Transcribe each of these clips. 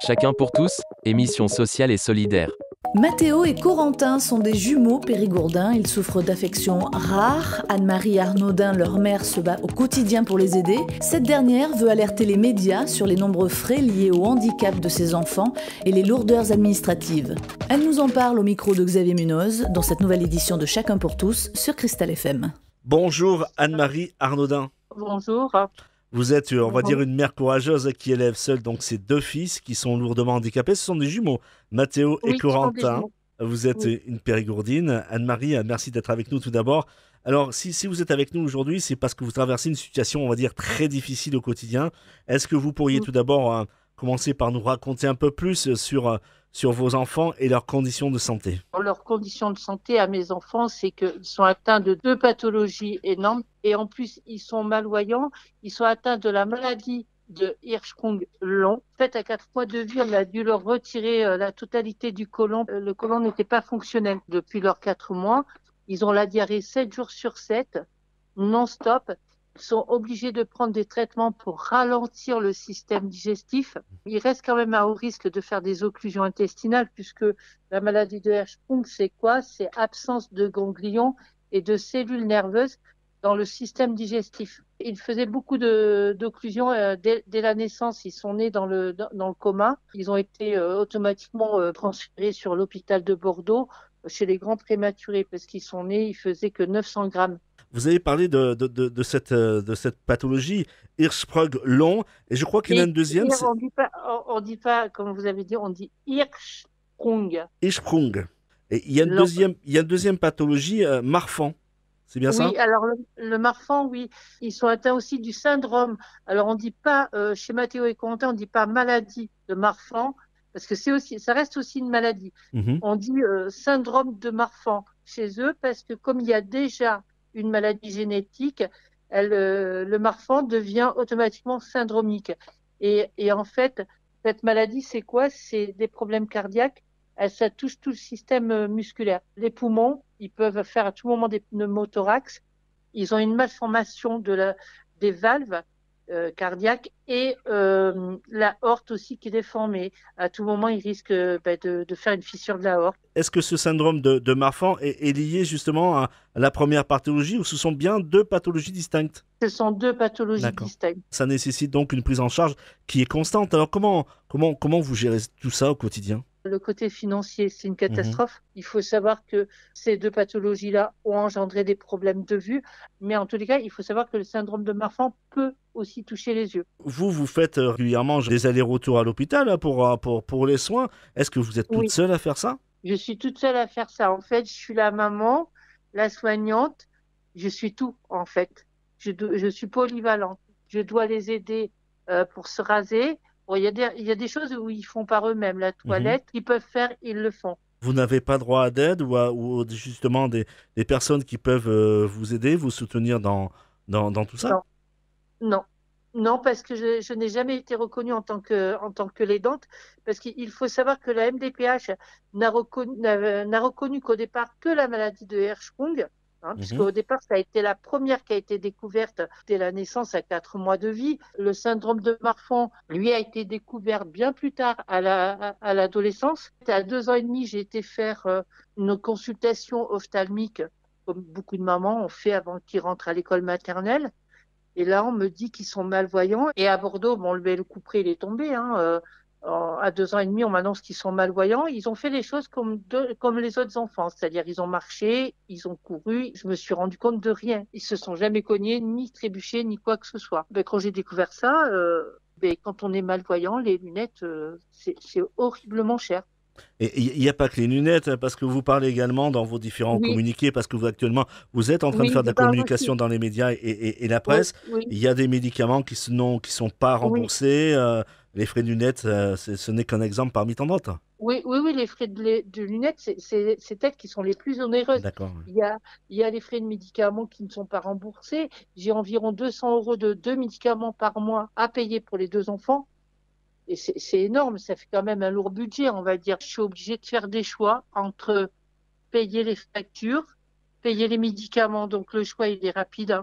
Chacun pour tous, émission sociale et solidaire. Mathéo et Corentin sont des jumeaux périgourdins. Ils souffrent d'affections rares. Anne-Marie Arnaudin, leur mère, se bat au quotidien pour les aider. Cette dernière veut alerter les médias sur les nombreux frais liés au handicap de ses enfants et les lourdeurs administratives. Elle nous en parle au micro de Xavier Munoz dans cette nouvelle édition de Chacun pour tous sur Cristal FM. Bonjour Anne-Marie Arnaudin. Bonjour. Vous êtes, on va dire, une mère courageuse qui élève seule donc ses deux fils qui sont lourdement handicapés. Ce sont des jumeaux, Mathéo et Corentin. Vous êtes une périgourdine. Anne-Marie, merci d'être avec nous tout d'abord. Alors, si vous êtes avec nous aujourd'hui, c'est parce que vous traversez une situation, on va dire, très difficile au quotidien. Est-ce que vous pourriez tout d'abord commencer par nous raconter un peu plus sur vos enfants et leurs conditions de santé? Leurs conditions de santé à mes enfants, c'est qu'ils sont atteints de 2 pathologies énormes et en plus, ils sont malvoyants. Ils sont atteints de la maladie de Hirschsprung-Long. En fait, à 4 mois de vie, on a dû leur retirer la totalité du côlon. Le côlon n'était pas fonctionnel depuis leurs 4 mois. Ils ont la diarrhée 7 jours sur 7, non-stop. Ils sont obligés de prendre des traitements pour ralentir le système digestif. Ils restent quand même à haut risque de faire des occlusions intestinales puisque la maladie de Hirschsprung, c'est quoi? C'est absence de ganglions et de cellules nerveuses dans le système digestif. Ils faisaient beaucoup d'occlusions dès la naissance. Ils sont nés dans le coma. Ils ont été automatiquement transférés sur l'hôpital de Bordeaux chez les grands prématurés parce qu'ils sont nés, ils faisaient que 900 grammes. Vous avez parlé de cette pathologie Hirschsprung-Long et je crois qu'il y en a une deuxième. On dit pas, comme vous avez dit, on dit Hirschsprung. Hirschsprung. Et il y a une deuxième pathologie, Marfan. C'est bien ça? Oui, alors le Marfan, oui. Ils sont atteints aussi du syndrome. Alors on dit pas, chez Mathéo et Corentin, on dit pas maladie de Marfan, parce que ça reste aussi une maladie. On dit syndrome de Marfan chez eux, parce que comme il y a déjà une maladie génétique, le Marfan devient automatiquement syndromique. Et en fait, cette maladie, c'est quoi? C'est des problèmes cardiaques. Ça touche tout le système musculaire. Les poumons, ils peuvent faire à tout moment des pneumothorax. Ils ont une malformation des valves cardiaques et la aorte aussi qui est déformée. À tout moment, ils risquent de faire une fissure de la aorte. Est-ce que ce syndrome de Marfan est lié justement à la première pathologie ou ce sont bien deux pathologies distinctes? Ce sont deux pathologies distinctes. Ça nécessite donc une prise en charge qui est constante. Alors comment vous gérez tout ça au quotidien? Le côté financier, c'est une catastrophe. Il faut savoir que ces deux pathologies-là ont engendré des problèmes de vue. Mais en tous les cas, il faut savoir que le syndrome de Marfan peut aussi toucher les yeux. Vous faites régulièrement des allers-retours à l'hôpital pour les soins. Est-ce que vous êtes toute seule à faire ça? Je suis toute seule à faire ça. En fait, je suis la maman, la soignante. Je suis tout, en fait. Je suis polyvalente. Je dois les aider pour se raser. Bon, il y a des choses où ils font par eux-mêmes. La toilette, ils peuvent faire, ils le font. Vous n'avez pas droit à d'aide ou justement des personnes qui peuvent vous aider, vous soutenir dans tout ça? Non, parce que je n'ai jamais été reconnue en tant que l'aidante, parce qu'il faut savoir que la MDPH n'a reconnu qu'au départ que la maladie de Hirschsprung. Puisqu'au départ, ça a été la première qui a été découverte dès la naissance à 4 mois de vie. Le syndrome de Marfan, lui, a été découvert bien plus tard à l'adolescence. À 2 ans et demi, j'ai été faire une consultation ophtalmique, comme beaucoup de mamans ont fait avant qu'ils rentrent à l'école maternelle. Et là, on me dit qu'ils sont malvoyants. Et à Bordeaux, le couperet, il est tombé. À 2 ans et demi, on m'annonce qu'ils sont malvoyants. Ils ont fait les choses comme les autres enfants. C'est-à-dire, ils ont marché, ils ont couru. Je me suis rendu compte de rien. Ils se sont jamais cognés, ni trébuchés, ni quoi que ce soit. Quand j'ai découvert ça, quand on est malvoyant, les lunettes, c'est horriblement cher. Et il n'y a pas que les lunettes, parce que vous parlez également dans vos différents communiqués, parce que vous actuellement, vous êtes en train de faire de la communication dans les médias et la presse. Il y a des médicaments qui sont pas remboursés. Les frais de lunettes, ce n'est qu'un exemple parmi tant d'autres. Oui, les frais de lunettes, c'est elles qui sont les plus onéreuses. D'accord. Il y a les frais de médicaments qui ne sont pas remboursés. J'ai environ 200 € de 2 médicaments par mois à payer pour les 2 enfants. Et c'est énorme, ça fait quand même un lourd budget, on va dire. Je suis obligée de faire des choix entre payer les factures, payer les médicaments. Donc le choix, il est rapide.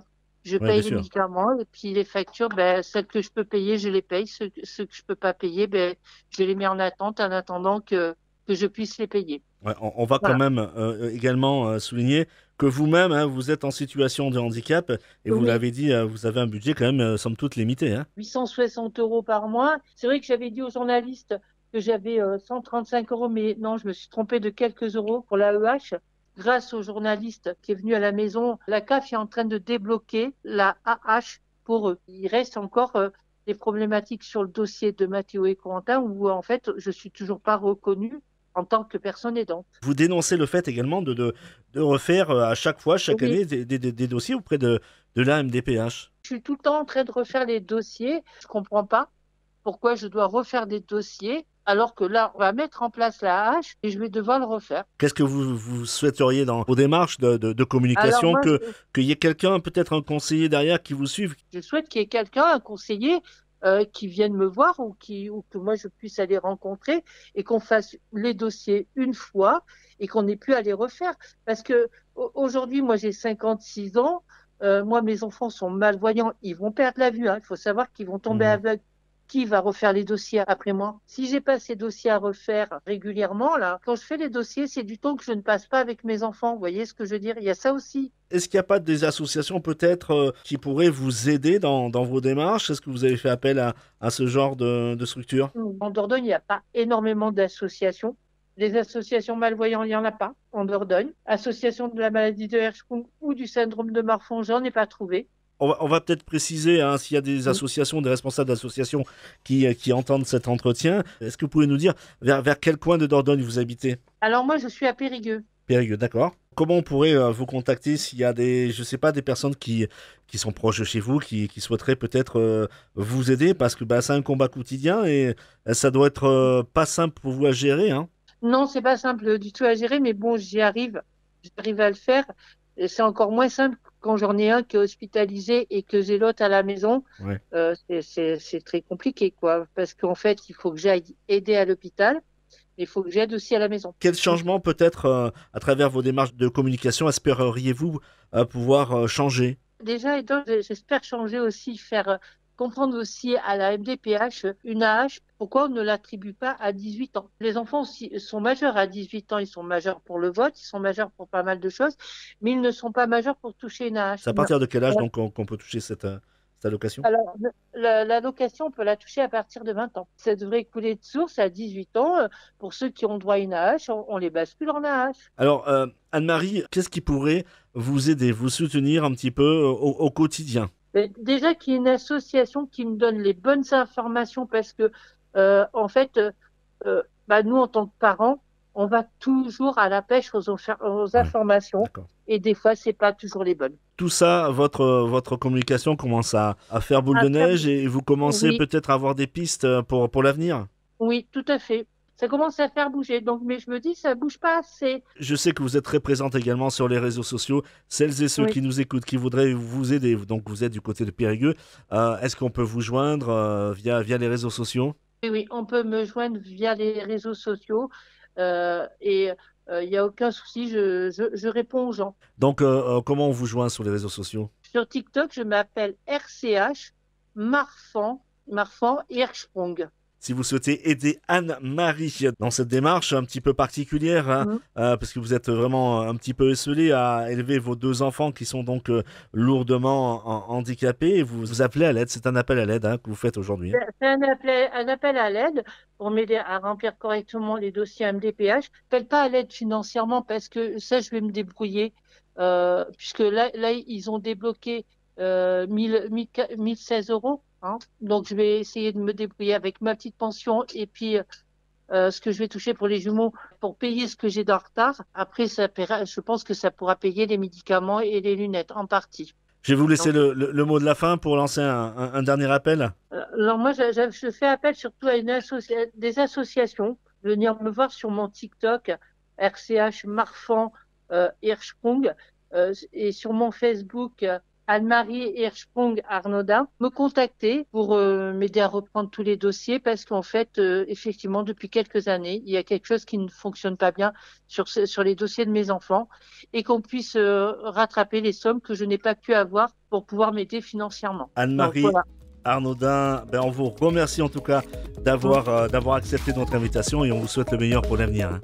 Je Ouais, bien paye les sûr. médicaments et puis les factures, ben, celles que je peux payer, je les paye. Ceux que je peux pas payer, ben, je les mets en attente en attendant que je puisse les payer. Ouais, on va quand Voilà. même également souligner que vous-même, hein, vous êtes en situation de handicap et vous Oui, l'avez dit, vous avez un budget quand même, somme toute, limité, hein. 860 € par mois. C'est vrai que j'avais dit aux journalistes que j'avais 135 €, mais non, je me suis trompée de quelques euros pour l'AEH. Grâce au journaliste qui est venu à la maison, la CAF est en train de débloquer la AH pour eux. Il reste encore des problématiques sur le dossier de Mathéo et Corentin où en fait je suis toujours pas reconnue en tant que personne aidante. Vous dénoncez le fait également de refaire à chaque fois, chaque Oui, année, des dossiers auprès de la MDPH. je suis tout le temps en train de refaire les dossiers. Je comprends pas pourquoi je dois refaire des dossiers alors que là, on va mettre en place la hache et je vais devoir le refaire. Qu'est-ce que vous souhaiteriez dans vos démarches de Alors communication, moi, qu'il y ait quelqu'un, peut-être un conseiller derrière qui vous suive? je souhaite qu'il y ait quelqu'un, un conseiller, qui vienne me voir ou que moi je puisse aller rencontrer et qu'on fasse les dossiers une fois et qu'on n'ait plus à les refaire. Parce que aujourd'hui, moi j'ai 56 ans, moi mes enfants sont malvoyants, ils vont perdre la vue, hein. Il faut savoir qu'ils vont tomber Mhm. aveugles. Qui va refaire les dossiers après moi? Si j'ai pas ces dossiers à refaire régulièrement, là, quand je fais les dossiers, c'est du temps que je ne passe pas avec mes enfants. Vous voyez ce que je veux dire? Il y a ça aussi. Est-ce qu'il n'y a pas des associations peut-être qui pourraient vous aider dans vos démarches? Est-ce que vous avez fait appel à ce genre de structure? En Dordogne, il n'y a pas énormément d'associations. Les associations malvoyantes, il n'y en a pas en Dordogne. Association de la maladie de Hirschsprung ou du syndrome de Marfan, j'en ai pas trouvé. On va peut-être préciser, hein, s'il y a des associations, des responsables d'associations qui entendent cet entretien. Est-ce que vous pouvez nous dire vers quel coin de Dordogne vous habitez? Alors moi, je suis à Périgueux. Périgueux, d'accord. Comment on pourrait vous contacter s'il y a je sais pas, des personnes qui sont proches de chez vous, qui souhaiteraient peut-être vous aider parce que bah, c'est un combat quotidien et ça doit être pas simple pour vous à gérer, hein. Non, c'est pas simple du tout à gérer, mais bon, j'y arrive. J'arrive à le faire. Et c'est encore moins simple quand j'en ai un qui est hospitalisé et que j'ai l'autre à la maison. Ouais. C'est très compliqué, quoi. Parce qu'en fait, il faut que j'aille aider à l'hôpital, mais il faut que j'aide aussi à la maison. Quel changement peut-être à travers vos démarches de communication espéreriez-vous pouvoir changer? Déjà, et donc, j'espère changer aussi, faire comprendre aussi à la MDPH une AH, pourquoi on ne l'attribue pas à 18 ans. Les enfants aussi sont majeurs à 18 ans, ils sont majeurs pour le vote, ils sont majeurs pour pas mal de choses, mais ils ne sont pas majeurs pour toucher une AH. C'est à partir de quel âge donc qu'on peut toucher cette allocation? Alors, l'allocation, on peut la toucher à partir de 20 ans. Ça devrait couler de source à 18 ans. Pour ceux qui ont droit à une AH, on les bascule en AH. Alors, Anne-Marie, qu'est-ce qui pourrait vous aider, vous soutenir un petit peu au quotidien? Mais déjà qu'il y ait une association qui me donne les bonnes informations parce que, en fait, bah, nous, en tant que parents, on va toujours à la pêche aux Ouais, informations d'accord. et des fois, c'est pas toujours les bonnes. Tout ça, votre communication commence à faire boule de Après, neige et vous commencez oui, peut-être à avoir des pistes pour l'avenir. oui, tout à fait. Ça commence à faire bouger. Donc, mais je me dis, ça bouge pas assez. Je sais que vous êtes très présente également sur les réseaux sociaux. Celles et ceux Oui. qui nous écoutent, qui voudraient vous aider, donc vous êtes du côté de Périgueux, est-ce qu'on peut vous joindre via les réseaux sociaux? Oui, oui, on peut me joindre via les réseaux sociaux et il n'y a aucun souci, je réponds aux gens. Donc, comment on vous joint sur les réseaux sociaux? Sur TikTok, je m'appelle RCH Marfan Hirschsprung. Si vous souhaitez aider Anne-Marie dans cette démarche un petit peu particulière, hein, Mhm. parce que vous êtes vraiment un petit peu esselé à élever vos deux enfants qui sont donc lourdement handicapés, et vous vous appelez à l'aide. C'est un appel à l'aide, hein, que vous faites aujourd'hui, hein. C'est un appel à l'aide pour m'aider à remplir correctement les dossiers MDPH. Je n'appelle pas à l'aide financièrement parce que ça, je vais me débrouiller. Puisque là, ils ont débloqué 1016 €. Hein. Donc, je vais essayer de me débrouiller avec ma petite pension et puis ce que je vais toucher pour les jumeaux pour payer ce que j'ai de retard. Après, je pense que ça pourra payer les médicaments et les lunettes en partie. Je vais vous laisser Donc, le mot de la fin pour lancer un dernier appel. alors moi, je fais appel surtout à des associations, venir me voir sur mon TikTok, RCH Marfan Hirschsprung, et sur mon Facebook Anne-Marie Hirschsprung-Arnaudin me contacter pour m'aider à reprendre tous les dossiers parce qu'en fait, effectivement, depuis quelques années, il y a quelque chose qui ne fonctionne pas bien sur les dossiers de mes enfants et qu'on puisse rattraper les sommes que je n'ai pas pu avoir pour pouvoir m'aider financièrement. Anne-Marie Donc, voilà. Arnaudin, on vous remercie en tout cas d'avoir accepté notre invitation et on vous souhaite le meilleur pour l'avenir.